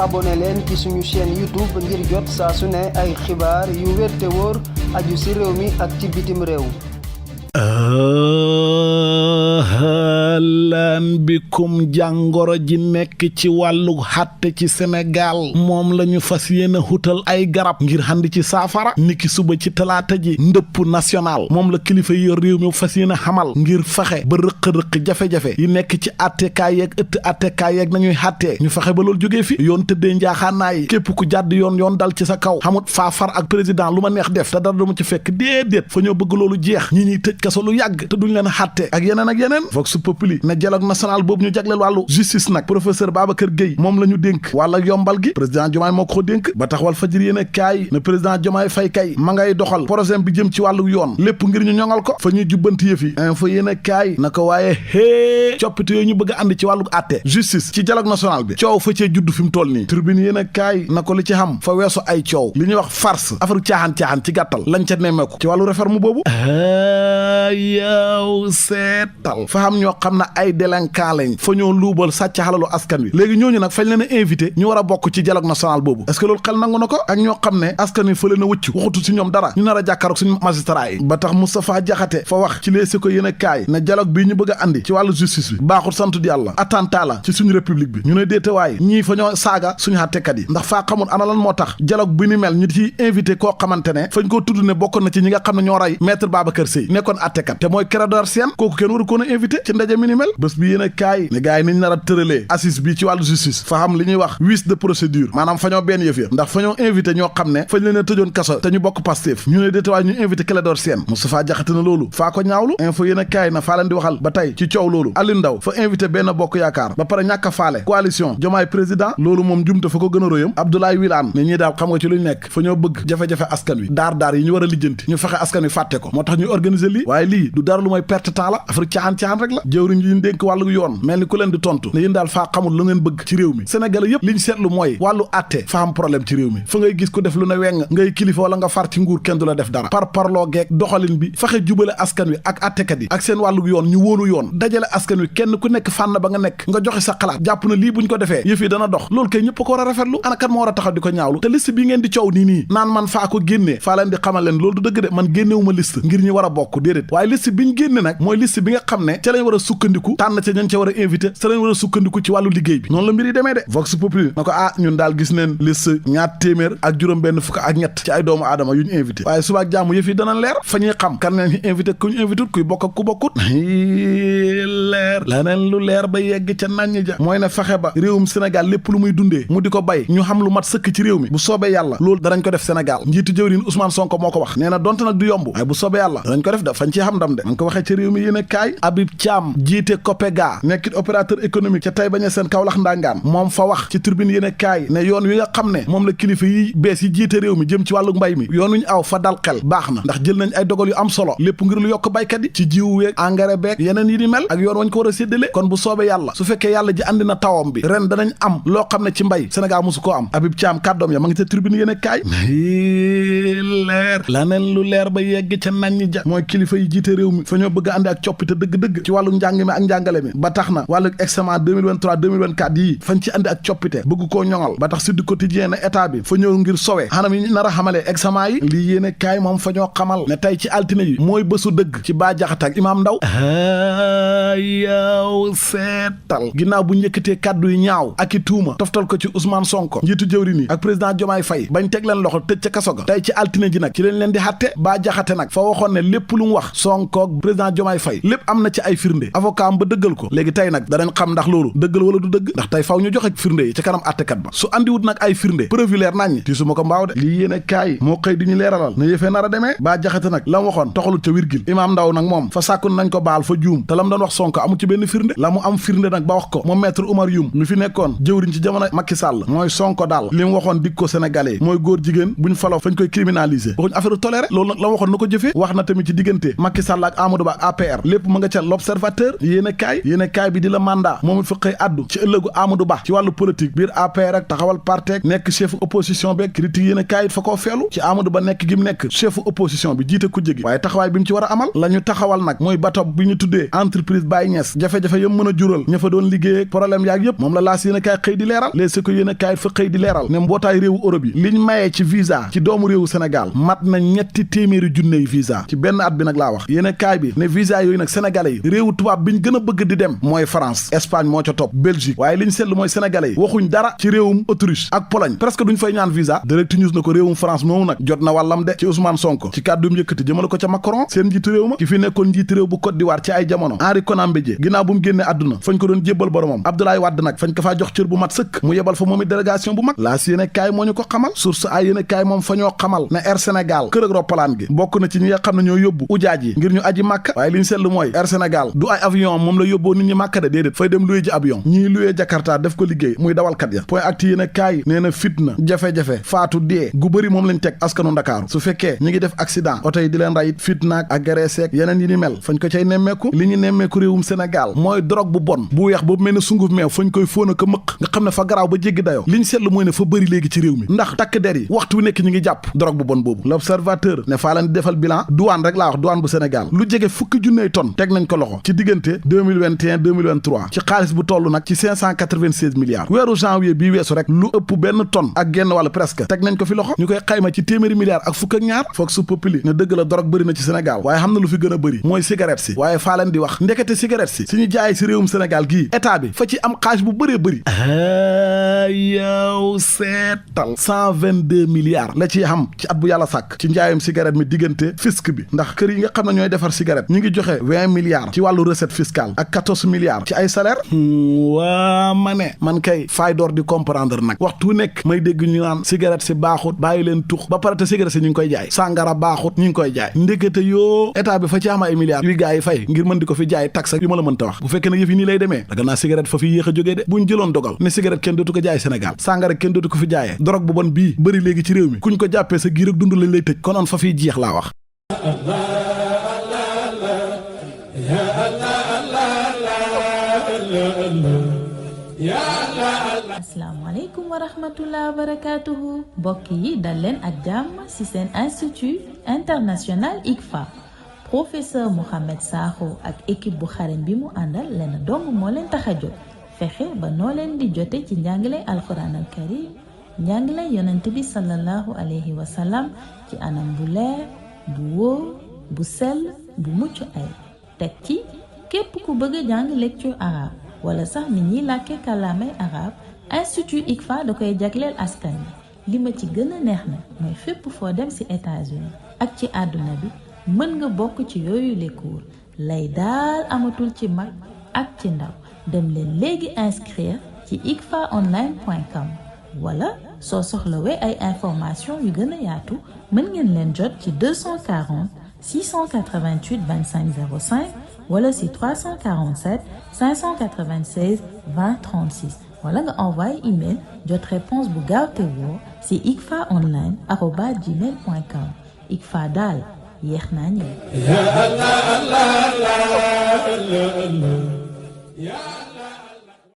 abonné leen ci suñu chaîne YouTube ngir jot saa su ne ay xibaar yu wér te wóor aju ci réew mi ak ci bitim réew. lan bikum jàngoro ji nekk ci wàllu xàtte ci Sénégal moom la ñu fas yéene xutal ay garab ngir xandi ci saafara niki suba ci talaata ji ndëpp national moom la kilifa yi yor réew mi fas yéene xamal ngir fexe ba rëq-rëq jafe-jafe yi nekk ci attekaay yeeg ëtt attekaay yeeg nañuy xàttee ñu fexe ba loolu jógee fi yoon tëddee njaaxaanaay képp ku jàdd yoon dal ci sa kaw xamut faafar ak président lu ma neex def te dara du ma ci fekk déedéet fa ñoo bëgg loolu jeex ñi ñuy tëj kaso lu yàgg te duñ leen xàtte ak yeneen vox populi na dialogue national boobu ñu jagleel wàllu justice nag professeur Babacar Gueye moom la ñu dénk wàlla yombal gi président Diomaye moo ko dénk ba tax wal fajir yéen a kaay na président Diomaye Faye kay ma ngay doxal projet bi jëm ci wàllu yoon lépp ngir ñu ñoŋal ko fa ñuy jubbanti yëf yi info yéen a kaay na ko waaye coppite yooyu ñu bëgg a andi ci wàllu àtte justice ci dialogue national bi coow fa cee judd fi mu toll nii tribune yéen a kaay na ko li ci xam fa weesu ay coow li ñuy wax farce affaire caaxaan ci gàttal lañ ca nemmeeku ci wàllu réforme boobu yow seetal fa xam ñoo xam na ay délinquant lañ fa ñoo luubal sàcc xalalu askan wi léegi ñooñu nag fañ leen a invité ñu war a bokk ci dialogue national boobu est-ce que loolu xel nangu na ko ak ñoo xam ne askan wi fa leen a wëcc waxutu si ñoom dara ñu nar a jàkkaarloog suñu magistrat yi ba tax Moustapha Diakhaté fa wax ci leesi ko yéen a kaay ne dialogue bii ñu bëgg a andi ci wàllu justice bi baaxul sant di yàlla attentat la ci suñu république bi ñu ne déetewaay ñii fa ñoo saaga suñu àttekat yi ndax faa xamul ana lan moo tax dialogue bi ni mel ñu ci invité koo xamante ne fañ koo tudd ne bokkoon na ci ñi nga xam ne ñoo rey maître Babacar Sèye nekkoon àttekat te mooy Clédor Sène kooku kenn waru koon a invité ci ndaje mi ni mel bés bi yéen a kaay ne gars yi niñ nar a tëralee assise bi ci wàllu justice fa xam li ñuy wax vice de procédure maanaam fa ñoo benn yëf ya ndax fa ñoo invité ñoo xam ne fañ leen a tëjoon kaso te ñu bokk Pastef ñu ne déetewaay ñu invité Clédor Sène Moustapha Diakhaté na loolu faa ko ñaawlu info yéen a kaay na faa leen di waxal ba tey ci coow loolu Aliou Ndao fa invité benn bokk yaakaar ba pare ñàkk a faale coalition Diomaye président loolu moom jumte fa ko gën a róyam Abdoulaye Wilane ne ñii daal xam nga ci luñ nekk fa ñoo bëgg jafe-jafe askan wi daar yi ñu war a lijjanti ñu fexe askan wi fàtte ko moo tax ñuy organiser lii waaye lii du dara lu mooy perte temps la affaire caaxaan rek la jëwriñ yi ñu dénk wàllu yoon mel ni ku leen di tontu ne yéen daal faa xamul lu ngeen bëgg ci réew mi Sénégal yépp li ñu seetlu mooy wàllu àtte fa am problème ci réew mi fa ngay gis ku def lu ne weng ngay kilifa wala nga far ci nguur kenn du la def dara parloo geek doxalin bi fexe jubale askan wi ak àttekat yi ak seen wàllu yoon ñu wóolu yoon dajale askan wi kenn ku nekk fànn ba nga nekk nga joxe sa xalaat jàpp na lii buñ ko defee yëf yi dana dox loolu kay ñëpp ko war a rafetlu ana kan moo war a taxaw di ko ñaawlu te liste bi ngeen di coow nii naan man faa ko génnee faa leen di xamal leen loolu du dëgg de man génnewuma liste ngir ñu war a bokk déedéet waaye liste biñ génne nag mooy liste bi nga xam ne ca lañ war a sukkandiku tànn ca ñañ ca war a invité ca lañ war a sukkandiku ci wàllu liggéey bi noonu la mbir yi demee de vox populi na ko ñun daal gis neen liste ñaar téeméer ak juróom benn fukk ak ñett ci ay doomu aadama yu ñu invité waaye suba ak jàmm yëf yi dana leer fa ñuy xam kan leen invité ku ñu invité kuy bokk ak ku bokkut leer laneen lu leer ba yegg ca naññ ja mooy ne fexe ba réewum Sénégal lépp lu muy dundee mu di ko bay ñu xam lu mat sëkk ci réew mi bu soobee yàlla loolu danañ ko def Sénégal njiitu jëwriñ Ousmane Sonko moo ko wax nee na donte nag du yomb waaye bu soobee yàlla danañ ko def da fañ ci xam ndam de man ko waxee ci réew mi yéen a kaay Habib Thiam jiite COPEGA nekkit opérateur économique ca Taïba Niassène Kaolack ndangaan moom fa wax ci tribune yéen a kaay ne yoon wi nga xam ne moom la kilifa yi bees yi jiite réew mi jëm ci wàllu mbay mi yoon wi ñu aw fa dal xel baax na ndax jël nañ ay dogal yu am solo lépp ngir lu yokk baykat yi ci jiwu weeg engrais beeg yeneen yi ni mel ak yoon wañ ko war a séddale kon bu soobee yàlla su fekkee yàlla ji andi na tawam bi ren danañ am loo xam ne ci mbay Sénégal mosu koo am Habib Thiam kàddoom ya ma ngi ca tribune yéen a kaay leer laneen lu leer ba yegg ca nañ ja mooy kilifa yi jiite réew mi fa ñoo bëgg a andi ak coppite dëgg-dëgg ci wàllu njàng mi ak njàngale mi ba tax na wàllu examen 2023 2024 yii fañ ci andi ak coppite bëgg koo ñoŋal ba tax Sud Quotidien ne état bi fa ñëw ngir sowe xanam yi nar a xamalee examen yi lii yéene kaay moom fa ñoo xamal ne tey ci altine yi mooy bésu dëgg ci Bah Diakhaté ak Imam Ndao yow seetal ginnaaw bu njëkkatee kàddu yi ñaaw ak i tuuma toftal ko ci Ousmane Sonko njiitu jëwriñ yi ak président Diomaye Faye bañ teg leen loxo tëj ca kaso ga tey ci altine ji nag ci leen di xatte Bah Diakhaté nag fa waxoon ne lépp lu mu wax Sonko ak président Diomaye Faye lépp am na ci ay firnde avocat am ba dëggal ko léegi tey nag danañ xam ndax loolu dëggal wala du dëgg ndax tey faw ñu joxe firnde yi ci kanam àttekat ba su andiwut nag ay firnde preuve leer nañ ti su ma ko mbaaw de lii yéene kaay moo xëy di ñu leeralal ne yëfee nar a demee Bah Diakhaté nag la mu waxoon toxalut ca wirgil Imam Ndao nag moom fa sàkkun nañ ko baal fa juum te la mu doon wax Sonko amu ci benn firnde la mu am firnde nag ba wax ko moom maître Oumar Youm mi fi nekkoon jëwriñ ci jamono Macky Sall mooy Sonko daal li mu waxoon dig ko sénégalais mooy góor jigéen buñ falo fañ koy criminaliser waxuñ affaire toléré loolu nag la mu waxoon na ko jëfee wax na tamit ci diggante diggante Macky Sall ak Amadou Ba ak APR lépp ma nga ca l'observateur yéenekaay bi di la mandat moom it fa xëy addu ci ëllëgu Amadou Ba ci wàllu politique biir APR ak taxawal parti ak nekk chef opposition beeg critique yéenekaay it fa koo feelu ci Amadou Ba nekk gi mu nekk chef opposition bi jiite kujje gi waaye taxawaay bi mu ci war a amal la ñu taxawal nag mooy bato bi ñu tuddee entreprise Baye Niass jafe-jafe yëm mën a jural ña fa doon liggéey ak problème yaag yëpp moom la laas yéenekaay xëy di leeral Les Échos yéenekaay fa xëy di leeral ne mbootaay réewu Europe yi liñ mayee ci visa ci doomu réewu Sénégal mat na 300 000 visa ci benn at bi nag laa wax yéenekaay bi ne visa yooyu nag sénégalais yi réewu tubaab bi ñu gën a bëgg di dem mooy France Espagne moo ca topp Belgique waaye li ñu seetlu mooy sénégalais yi waxuñ dara ci réewum Autriche ak Pologne presque duñ fay ñaan visa Direct News na ko réewum France moomu nag jot na wàllam de ci Ousmane Sonko ci kàddum yëkkati jëmale ko ca Macron seen njiitu réew ma ki fi nekkoon njiitu réew bu Côte d'Ivoire ci ay jamono Henri Konan Bédié ginnaaw bu mu génnee àdduna fañ ko doon jébbal boromam Abdoulaye Wade nag fañ ko faa jox cër bu mat sëkk mu yebal fa moom it délégation bu mag laas yéenekaay moo ñu ko xamal source ay yéenekaay moom fa ñoo xamal ne Air Sénégal kër ak roppalaan gi bokk na ci ñi nga xam ne ñoo yóbbu ujaaj yi ngir ñu aji màkka waaye li ñu seetlu mooy Air Sénégal du ay avion moom la yóbboo nit ñi màkka de déedéet fay dem luye ji avion ñii luye Jakarta def ko liggéey muy dawalkat ya point acti yéenekaay nee na fitna jafe-jafe faatu dee gu bëri moom lañ teg askanu Ndakaaru su fekkee ñi ngi def accident oto yi di leen rayit fitnaak agressé yeneen yi ni mel fañ ko cay nemmeeku li ñu nemmeeku réewum Sénégal mooy drogue bu bon bu weex boobu mel ne sunguf meew fañ koy fóon ak mëq nga xam ne fa garaaw ba jéggi dayoo li ñu seetlu mooy ne fa bëri léegi ci réew mi ndax takk der yi waxtu wi nekk ñi ngi jàpp drogue bu bon boobu l'observateur ne faa leen di defal bilan douane rek laa wax douane bu Sénégal lu jege fukki junney tonnes teg nañ ko loxo ci diggante 2021-2023 ci xaalis bu toll nag ci 596 milliards weeru janvier bii weesu rek lu ëpp benn tonne ak genn wàll presque teg nañ ko fi loxo ñu koy xayma ci téeméeri milliards ak fukk ak ñaar foog su populi ne dëgg la drogue bëri na ci Sénégal waaye xam na lu fi gën a bëri mooy cigarette si waaye faa leen di wax ndekete cigarette si suñu jaay si réewum Sénégal gii état bi fa ci am xaalis bu bëree bëri yow seetal 122 milliards la ciy xam ci at bu yàlla sàkk ci njaayam cigarette mi diggante fisc bi ndax kër yi nga xam ne ñooy defar cigarette ñu ngi joxe 20 milliards ci wàllu recette fiscale ak 14 milliards ci ay salaire waa ma ne man kay faay door di comprendre nag waxtu nekk may dégg ñu naan cigarette si baaxut bàyyi leen tux ba pare te cigarette si ñu ngi koy jaay sàngara baaxut ñu ngi koy jaay ndekete yoo état bi fa ci am ay milliards yuy gars yi fay ngir mën di ko fi jaay taxe yu ma la mënta wax bu fekkee nag yëf yi nii lay demee daga naa cigarette fa fi yéex a jógee de buñ jëloon dogal ne cigarette kenn dootu ko jaay Sénégal sàngara kenn dootu ko fi jaayee drogue bu bon bii bëri léegi ci réew mi kuñ ko jàppee sa giir ak dund lañ lay tëj konoon fa fiy jeex laa wax asalaamaaleykum wa rahmatullah wa barakatuhu mbokk yi dal leen ak jàmm ci seen institut international ICFA professeur Mouhamed Sakho ak équipe bu xarañ bi mu àndal leen dong moo leen tax a jóg fexe ba noo leen di jote ci njàngale alquran al karim njàngale yonent bi sallallahu alayhi wa sallam ci anam bu leer bu wóor bu sell bu mucc ay teg ci képp ku bëgg a jàng lecture arabe wala sax nit ñiy làkke kàllaamay arabe institut ICFA da koy jagleel askan bi li ma ci gën a neex na mooy fépp foo dem ci États-Unis ak ci àdduna bi mën nga bokk ci yooyu les cours lay daal amatul ci mag ak ci ndaw dem leen léegi inscrire ci icfaonline.com wala soo soxlawee ay information yu gën a yaatu mën ngeen leen jot ci 240 688 25 05 wala si 347 596 20 36 wala nga envoyé email jot réponse bu gaaw te woo si icfaonline@gmail.com ICFA daal yéex naa ñëw.